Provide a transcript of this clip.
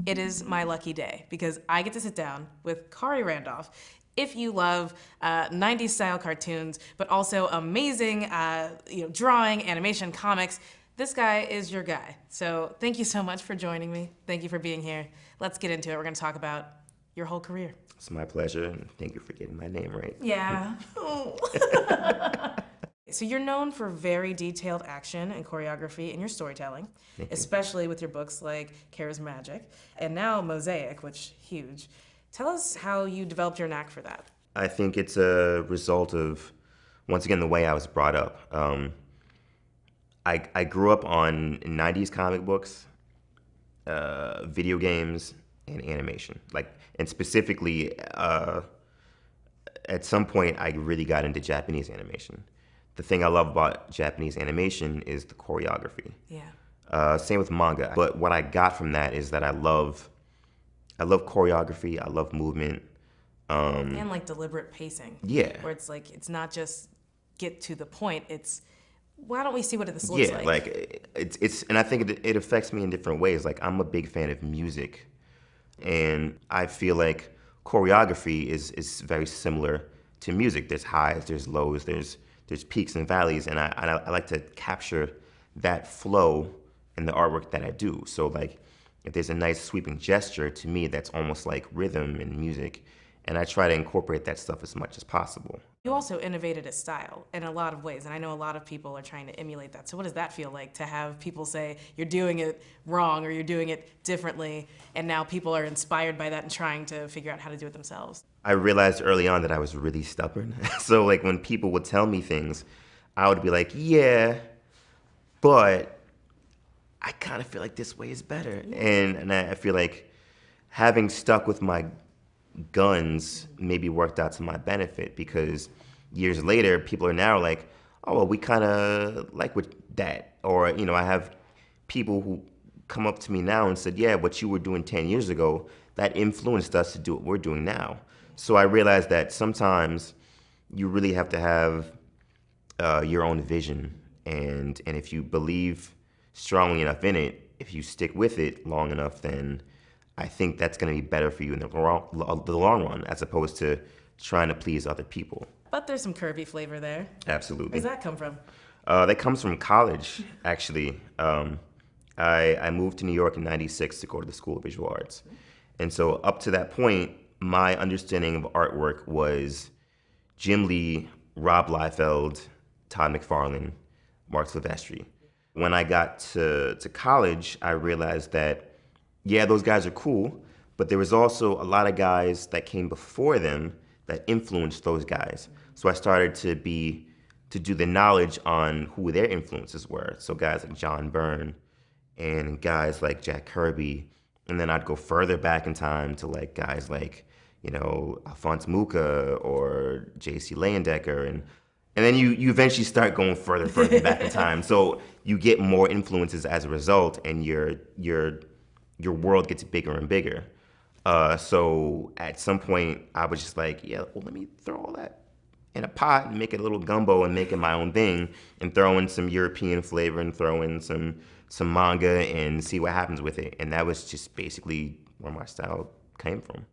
it is my lucky day because I get to sit down with Khary Randolph. If you love 90s style cartoons, but also amazing drawing, animation, comics, this guy is your guy. So thank you so much for joining me. Thank you for being here. Let's get into it. We're gonna talk about your whole career. It's my pleasure, and thank you for getting my name right. Yeah. So you're known for very detailed action and choreography in your storytelling, especially with your books like Kara's Magic, and now Mosaic, which huge. Tell us how you developed your knack for that. I think it's a result of, once again, the way I was brought up. I grew up on 90s comic books, video games, and animation. And specifically, at some point, I really got into Japanese animation. The thing I love about Japanese animation is the choreography. Yeah. Same with manga. But what I got from that is that I love choreography. I love movement. And like deliberate pacing. Yeah. Where it's like, it's not just get to the point, it's why don't we see what this looks like? Yeah, like it's and I think it affects me in different ways. Like, I'm a big fan of music, and I feel like choreography is very similar to music. There's highs, there's lows, there's peaks and valleys, and I like to capture that flow in the artwork that I do. So like, if there's a nice sweeping gesture, to me that's almost like rhythm in music, and I try to incorporate that stuff as much as possible. You also innovated a style in a lot of ways, and I know a lot of people are trying to emulate that. So what does that feel like to have people say you're doing it wrong or you're doing it differently, and now people are inspired by that and trying to figure out how to do it themselves? I realized early on that I was really stubborn. So like, when people would tell me things, I would be like, yeah, but I kind of feel like this way is better. And I feel like having stuck with my guns maybe worked out to my benefit, because years later, people are now like, oh, well, we kind of like what that. Or, I have people who come up to me now and said, yeah, what you were doing 10 years ago, that influenced us to do what we're doing now. So I realized that sometimes you really have to have your own vision. And if you believe strongly enough in it, if you stick with it long enough, then I think that's going to be better for you in the long run, as opposed to trying to please other people. But there's some curvy flavor there. Absolutely. Where does that come from? That comes from college, actually. I moved to New York in '96 to go to the School of Visual Arts. And so up to that point, my understanding of artwork was Jim Lee, Rob Liefeld, Todd McFarlane, Mark Silvestri. When I got to college, I realized that, yeah, those guys are cool, but there was also a lot of guys that came before them that influenced those guys. So I started to do the knowledge on who their influences were. So guys like John Byrne and guys like Jack Kirby. And then I'd go further back in time to like guys like, Alphonse Mucha or J.C. Leyendecker. And then you eventually start going further back in time. So you get more influences as a result, and your world gets bigger and bigger. So at some point, I was just like, yeah, well, let me throw all that in a pot and make it a little gumbo and make it my own thing, and throw in some European flavor and throw in some manga and see what happens with it. And that was just basically where my style came from.